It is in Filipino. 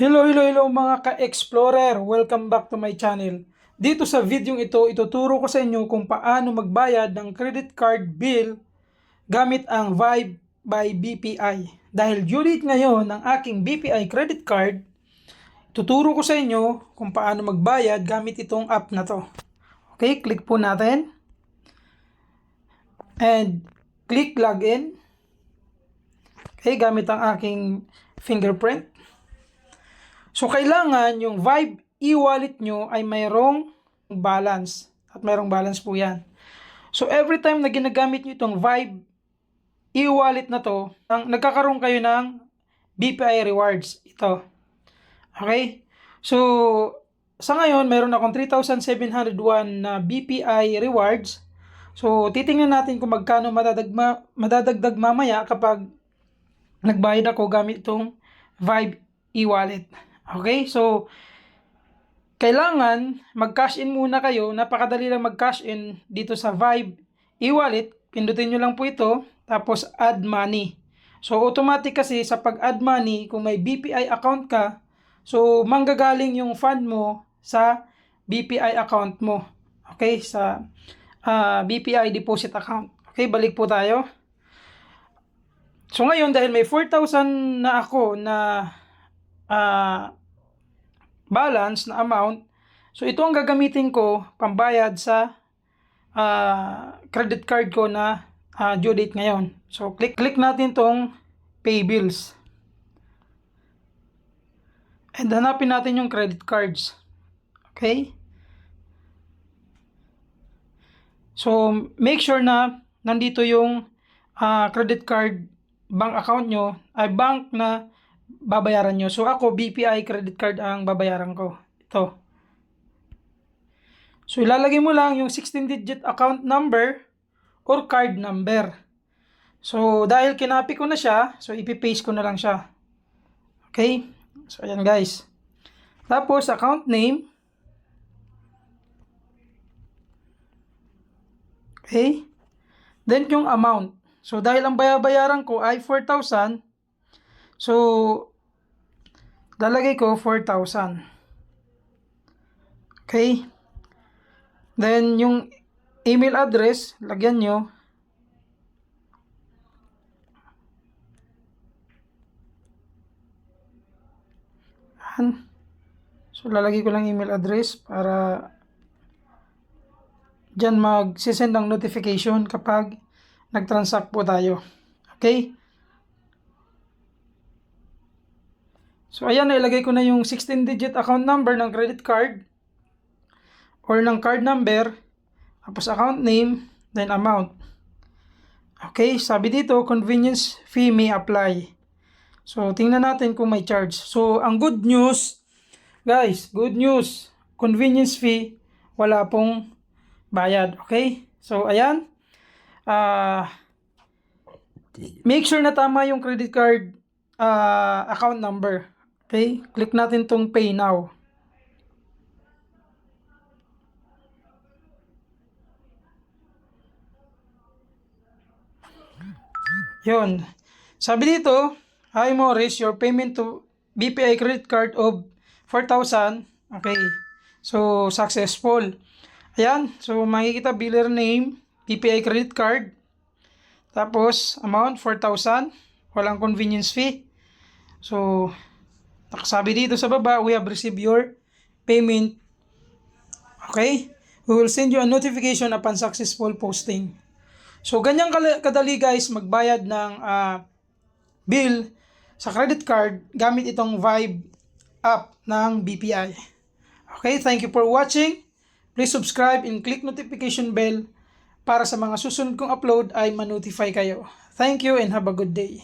Hello mga ka-explorer! Welcome back to my channel. Dito sa video ito, ituturo ko sa inyo kung paano magbayad ng credit card bill gamit ang Vibe by BPI. Dahil due date ngayon ng aking BPI credit card, tuturo ko sa inyo kung paano magbayad gamit itong app na to. Okay, click po natin. And click login. Okay, gamit ang aking fingerprint. So, kailangan yung Vibe e-wallet nyo ay mayroong balance. At mayroong balance po yan. So, every time na ginagamit nyo itong Vibe e-wallet na to, nagkakaroon kayo ng BPI rewards. Ito. Okay? So, sa ngayon, mayroon akong 3,701 na BPI rewards. So, titingnan natin kung magkano madadagdag mamaya kapag nagbayad ako gamit itong Vibe e-wallet. Okay, so kailangan mag-cash in muna kayo. Napakadali lang mag-cash in dito sa Vibe e-wallet. Pindutin nyo lang po ito, tapos add money. So automatic kasi sa pag-add money, kung may BPI account ka, so manggagaling yung fund mo sa BPI account mo. Okay, sa BPI deposit account. Okay, balik po tayo. So ngayon, dahil may 4,000 na ako na balance na amount, so ito ang gagamitin ko pambayad sa credit card ko na due date ngayon. So click natin tong pay bills and hanapin natin yung credit cards. Okay, so make sure na nandito yung credit card bank account nyo, ay bank na babayaran nyo. So ako, BPI credit card ang babayaran ko. Ito. So ilalagay mo lang yung 16-digit account number or card number. So dahil kinapi ko na siya, so ipipaste ko na lang siya. Okay? So ayan guys. Tapos account name. Okay? Then yung amount. So dahil ang bayaran ko ay 4,000, so lalagay ko 4,000. Okay? Then yung email address, lagyan nyo. So lalagay ko lang email address para dyan mag-send ng notification kapag nag-transact po tayo. Okay? So ayan, nailagay ko na yung 16-digit account number ng credit card or ng card number, tapos account name, then amount. Okay, sabi dito, convenience fee may apply. So tingnan natin kung may charge. So ang good news, guys, good news, convenience fee, wala pong bayad. Okay, so ayan. Make sure na tama yung credit card account number. Okay, click natin tong pay now. Yun. Sabi dito, hi Morris, your payment to BPI credit card of 4,000. Okay, so successful. Ayan, so makikita biller name, BPI credit card. Tapos, amount, 4,000. Walang convenience fee. So, nakasabi dito sa baba, we have received your payment. Okay? We will send you a notification upon successful posting. So, ganyan kadali guys magbayad ng bill sa credit card gamit itong Vibe app ng BPI. Okay? Thank you for watching. Please subscribe and click notification bell para sa mga susunod kong upload ay ma-notify kayo. Thank you and have a good day.